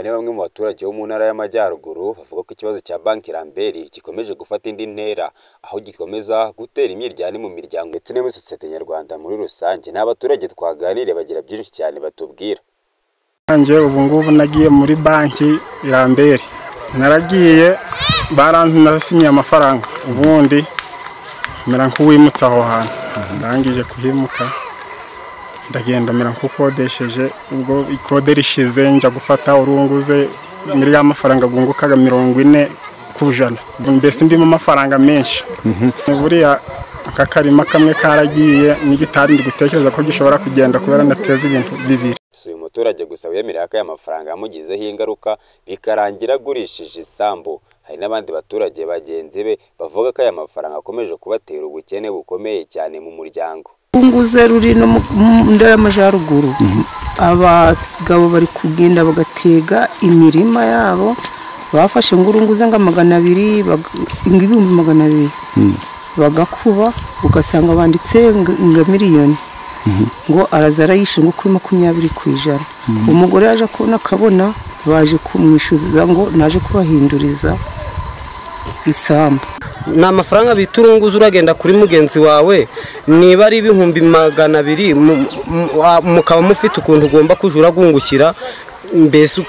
Aba ni bamwe mu baturage bo mu ntara y'Amajyaruguru bavuga ko ikibazo cya banki Lambert gikomeje gufata indi ntera, aho gikomeza gutera imyiryane mu miryango ndetse no muri sosiyete nyarwanda muri rusange. N'abaturage twaganiriye bagira byinshi cyane batubwira. Anje ubu ngubu nagiye muri banki Lambert, naragiye baransinyiye amafaranga, ubundi mera nk'uwimutse aho hantu, ndangije kuhimuka ndagenda mera nk'ukodesheje, ubwo ikode rishize njya gufata urunguze muri ya mafaranga gungukaga 40%, mbese ndimo amafaranga menshi. Buriya aka karima kamwe karagiye n'igitari ndi gutekereza ko gishobora kugenda kubera nateza ibintu bibiri. Uyu muturage gusa wemerera ko aya mafaranga amugizeho ingaruka bikarangira agurishije isambu. Hari n'abandi baturage bagenzi be bavuga ko aya mafaranga akomeje kubatera ubukene bukomeye cyane mu muryango. Urunguze ruri no mu ntara y'Amajyaruguru, abagabo bari kugenda bagatega imirima yabo, bafashe ngurunguze nga 200 ibihumbi 200 bagakuba, ugasanga banditse nga miliyoni ngo arazara yishe ngo kuri 20%. Umugore yaje akabona baje kumwishyuza ngo naje kubahinduriza isambu. Ni amafaranga biturunguza uragenda kuri mugenzi wawe, niba ari ibihumbi 200 mukaba mufite ukuntu ugomba kujura gungukira, mbese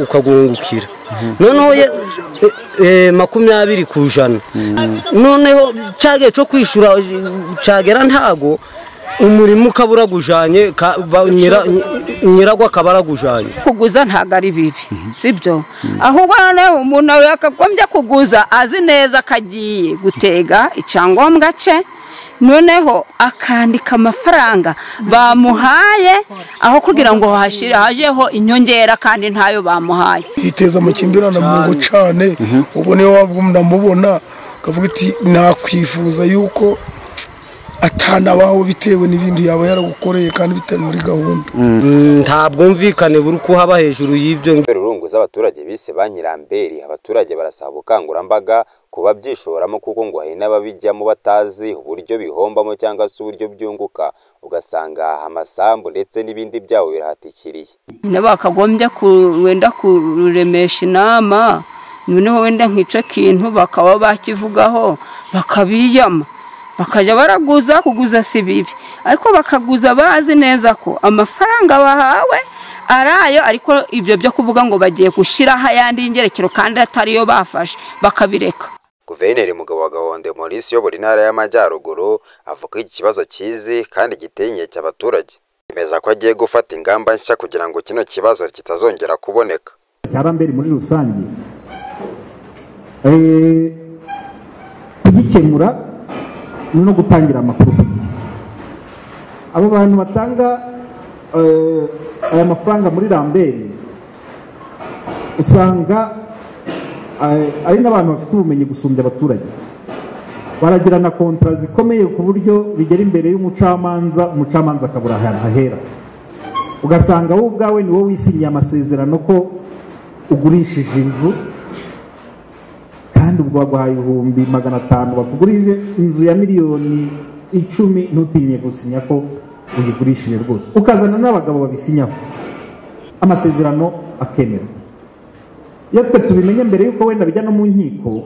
ukagungukira. Noneho 20%. Noneho cyage cyo kwishura cyagera ntago umurimo ukabura gujanye nyiragwa akabara gujanye. Kuguza ntago ari bibi, sibyo? Ahubwo umuntu yakagombye kuguza azi neza kagiye gutega icyangombwa cye, noneho akandika amafaranga bamuhaye aho kugira ngo hashire hajeho inyongera kandi ntayo bamuhaye. Biteza mu kimbirana mu ngo cyane, ubone wabumubona kavuga iti nakwifuza yuko atana baho bitewe n'ibintu yaba yaragukoreye kandi bitari muri gahunda. Ntabwo mvikane buri ko haba hejuru y'ibyo. Urunguza abaturage bise banki Lambert, abaturage barasaba ubukangurambaga kuba byishoramo kuko ngo hari n'ababijyamo batazi uburyo bihombamo cyangwa se uburyo byunguka, ugasanga amasambu ndetse n'ibindi byabo birahatikiriye. Bakagombye wenda kuremesha inama, noneho wenda nk'ico kintu bakaba bakivugaho bakabiyama, bakaja baraguza. Kuguza si bibi, ariko bakaguza bazi neza ko amafaranga bahawe arayo, ariko ibyo byo kuvuga ngo bagiye gushiraho ayandi ingerekero kandi atariyo bafashe bakabireka. Guverineri Mugabo wa Gahonde Maurice uyobora intara y'Amajyaruguru avuga iki kibazo kizi kandi giteye inkeke abaturage, yemeza ko agiye gufata ingamba nshya kugira ngo kino kibazo kitazongera kuboneka. Lambert muri rusange kugikemura no gutangira amakuru. Abo bantu batanga aya mafaranga muri Lambert usanga ari n'abantu bafite ubumenyi gusumbya abaturage, baragirana kontra zikomeye ku buryo bigera imbere y'umucamanza, umucamanza akabura ahantu hahera, ugasanga wowe ubwawe ni wowe wisinyiye amasezerano ko ugurishije inzu kandi ubwo baguhaye 500,000 bakugurije inzu ya 10,010 ntutinye gusinya ko uyigurishije rwose, ukazana n'abagabo babisinyaho amasezerano akemera. Iyo twe tubimenye mbere yuko wenda bijya no mu nkiko,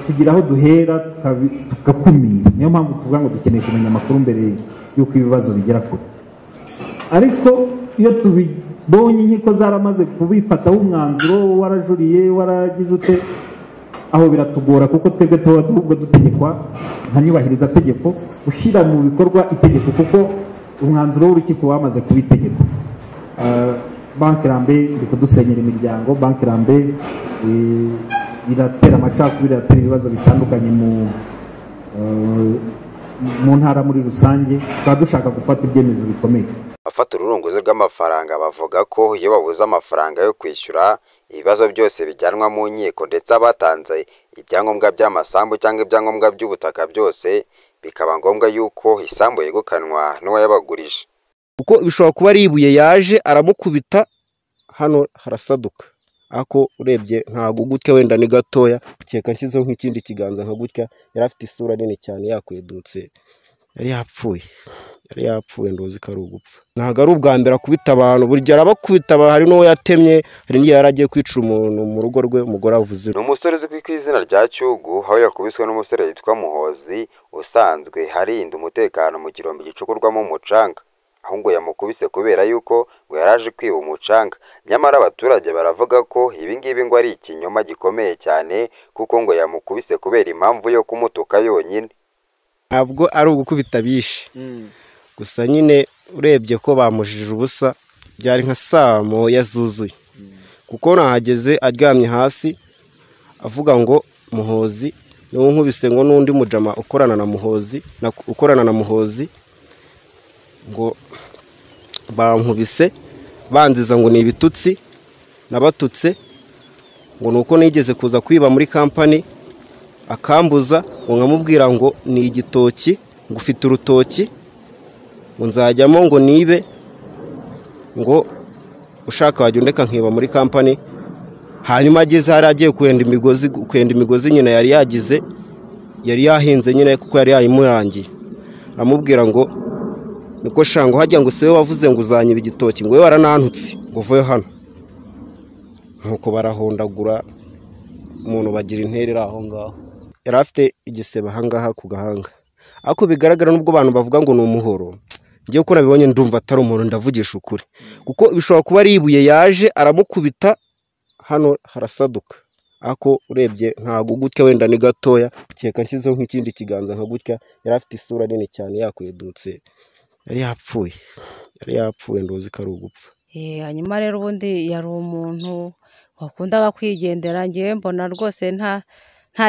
tugira aho duhera tugakumira. Niyo mpamvu tuvuga ngo dukeneye kumenya amakuru mbere yuko ibibazo bigera kure. Ariko iyo tubibonye inkiko zaramaze kubifataho umwanzuro, warajuriye waragize ute, aho biratugora kuko twebwe tuba dutegekwa nkanyubahiriza tegeko ushyira mu bikorwa itegeko, kuko umwanzuro w'urukiko wamaze kubitegeka. Banki Lambert iri kudusenyera imiryango, banki Lambert iratera amacakubiri, iratera ibibazo bitandukanye mu ntara muri rusange. Tukaba dushaka gufata ibyemezo bikomeye. Afata ururunguzo rw'amafaranga bavuga ko iyo babuze amafaranga yo kwishyura ibibazo byose bijyanwa mu nkiko, ndetse abatanze ibyangombwa by'amasambu cyangwa ibyangombwa by'ubutaka byose bikaba ngombwa yuko isambu yegukanwa n'uwayabagurije. Uko bishobora kuba ari ibuye yaje aramukubita hano harasaduka, ako urebye ntago gutya wenda ni gatoya, cyeka nshyizeho nk'ikindi kiganza nka gutya, yari afite isura nini cyane yakwedutse, yari yapfuye. yari yapfuye ndozi ko ari ugupfa. Ntabwo ari ubwa mbere akubita abantu, burya arabakubita, hari n'uwo yatemye, hari n'igihe yari agiye kwicira umuntu mu rugo rwe, umugore avuze. Ni umusore uzwi ku izina rya Cyugu, aho yakubiswe n'umusore witwa Muhozi usanzwe harinda umutekano mu kirombe gicukurwamo umucanga, aho ngo yamukubise kubera yuko ngo yaraje kwiba umucanga. Nyamara abaturage baravuga ko ibi ngibi ngo ari ikinyoma gikomeye cyane, kuko ngo yamukubise kubera impamvu yo kumutuka yonyine. Ntabwo ari ugukubita bishe, gusa nyine urebye ko bamujije ubusa, byari nka saa moya zuzuye, kuko nahageze aryamye hasi avuga ngo Muhozi niwe nkubise, ngo n'undi mujama ukorana na Muhozi ngo bankubise banziza ngo ni ibitutsi nabatutse, ngo nuko nigeze kuza kwiba muri kampani akambuza, ngo nkamubwira ngo ni igitoki, ngo ufite urutoki, ngo nzajyamo ngo nibe, ngo ushaka wajya undeka nkiba muri kampani. Hanyuma ageze hari agiye kwenda imigozi nyine yari yagize, yari yahinze nyine kuko yari yayimurangiye, aramubwira ngo niko shango hajya ngo siwe wavuze ngo uzanyiba igitoki, ngo we waranantutse ngo uvuye hano. Nuko barahondagura umuntu bagira interera aho ngaho, yari afite igisebe ahangaha ku gahanga, ariko bigaragara n'ubwo abantu bavuga ngo ni umuhoro, ngiye ko nabibonye ndumva atari umuntu, ndavugisha ukuri, kuko bishobora kuba ari ibuye yaje aramukubita hano harasaduka, ako urebye ntago gutya wenda ni gatoya, cyeka nshyizeho nk'ikindi kiganza nka gutya, yari afite isura nini cyane yakwedutse, yari yapfuye ndozi ko ari ugupfa. Hanyuma rero ubundi yari umuntu wakundaga kwigendera, ngewe mbona rwose nta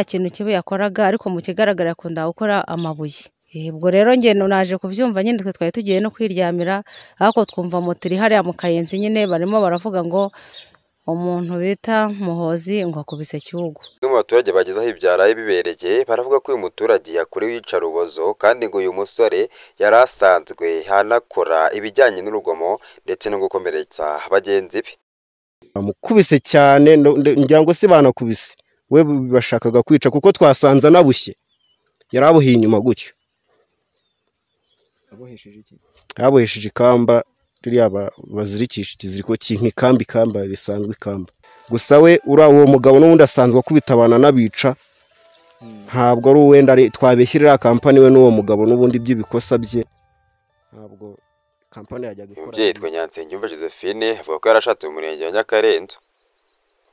kintu kibi yakoraga, ariko mu kigaragara yakunda gukora amabuye. Ubwo rero nge naje kubyumva nyine, twe twari tugiye no kwiryamira, ariko twumva moto iri hariya mu Kayenzi nyine barimo baravuga ngo umuntu bita Muhozi ngo akubise Cyugu. Bamwe mu baturage bageze aho ibyaraye bibereye baravuga ko uyu muturage yakuriwe iyicarubozo, kandi ngo uyu musore yari asanzwe hanakora ibijyanye n'urugomo ndetse no gukomeretsa bagenzi be. Bamukubise cyane, ngira ngo si banakubise, we bashakaga kwica kuko twasanze anabushye, yari abuhiye inyuma gutyo, yabohesheje ikamba ririya bazirikisha ikiziriko cy'inkikamba risanzwe ikamba. Gusa we uwo mugabo n'ubundi asanzwe akubita abantu n'abica, ntabwo ari uwenda twabeshyirira kampani we n'uwo mugabo n'ubundi by'ibikosa bye, ntabwo kampani yajya gukora. Umubyeyi yitwa Nyansengiyumva Josephine avuga ko yarashatse mu murenge wa Nyakarenzo,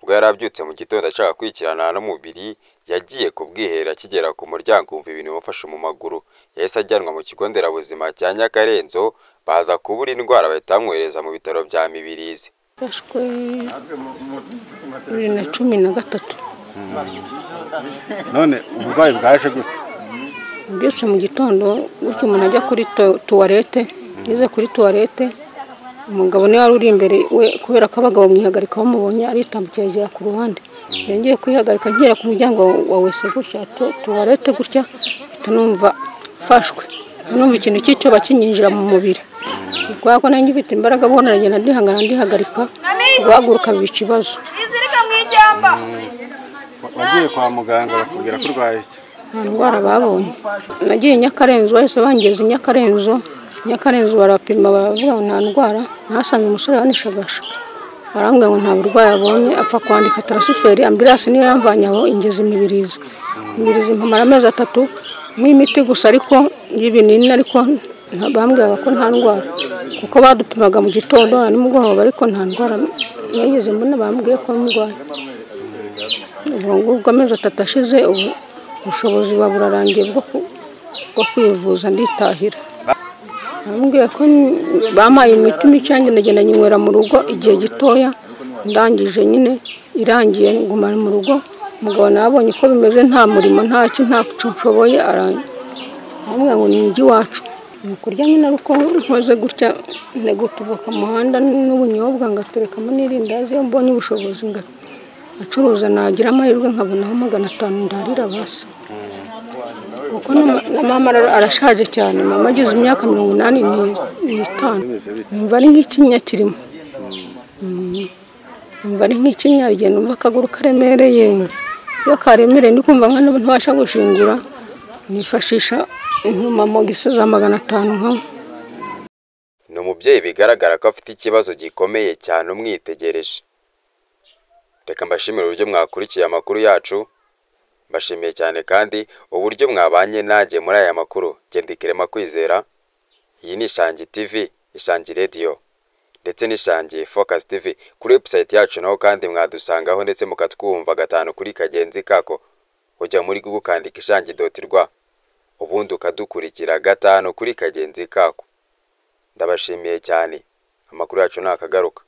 ubwo yari abyutse mu gitondo ashaka kwikirana n'umubiri, yagiye ku bwihera, akigera ku muryango wumva ibintu bimufashe mu maguru, yahise ajyanwa mu kigo nderabuzima cya Nyakarenzo, baza kubura indwara bahita bamwohereza mu bitaro bya Mibirizi. Yashwe 2013. None uburwayi bwaje gute? Mbyutse mu gitondo gutyo umuntu ajya kuri tuwarete, yize kuri tuwarete, umugabo niwe wari uri imbere we, kubera ko abagabo mwihagarika bamubonye aritambukira agera ku ruhande, ngiye kwihagarika nkira ku muryango wa wese gutya tuwarete gutya, numva fashwe, numva ikintu cyico bakinyinjira mu mubiri, kwa ko nanjye mfite imbaraga bona ngenda ndihagarika, guhaguruka biba ikibazo. Wagiye kwa muganga bakubwira ko urwaye iki? Nta ndwara babonye. Nagiye Nyakarenzo, bahise bangeza Nyakarenzo barapima, baravuga ngo nta ndwara, nasanze umusore wanishagasha, barambwira ngo nta burwayi abonye, apfa kwandika transfert, ambulance niyo yamvanye aho ingeze Mibirizi mpamara amezi 3 n'imiti gusa, ariko y'ibinini, ariko bambwiraga ko nta ndwara, kuko badupimaga mu gitondo na nimugoroba, ariko nta ndwara yageze mbona, bambwiye ko ndwara. Ubwo amezi 3 ashize, ubushobozi baburarangiye bwo kwivuza nditahira. Bambwiye ko bamaye imiti micyange, ndagenda nyinywera mu rugo igihe gitoya, ndangije nyine irangiye ngumana mu rugo. Umugabo nabonye ko bimeze nta murimo, nta nshoboye, arambwira ngo ni njye wacu, kurya nyine ariko nkoze gutya, negutuvuka muhanda n'ubunyobwa ngaterekamo n'irindazi, iyo mbonye ubushobozi ngacuruza, nagira amahirwe nkabonaho 500 ndarira basi. Kuko na mama arashaje cyane, mama agize imyaka 85, numva ari nk'ikinya kirimo, numva ari nk'ikinya, igihe numva akaguru karemereye, iyo karemereye ndi kumva nka ntibasha gushingura, nifashisha mama gisuza 500 nka mubyeyi bigaragara ko afite ikibazo gikomeye cyane umwitegereje. Reka mbashimire uburyo mwakurikiye amakuru yacu, mbashimiye cyane kandi uburyo mwabanye nanjye muri aya makuru. Gendikirema Kwizera, iyi ni Ishangi TV, Ishangi Radio ndetse n'Ishangi Focus TV. Kuri website yacu naho kandi mwadusangaho ndetse mukatwumva gatanu kuri kagenzi kako. Ujya muri Google ukandika ishangi.rw ubundi ukadukurikira gatanu kuri kagenzi kako. Ndabashimiye cyane. Amakuru yacu nakagaruka.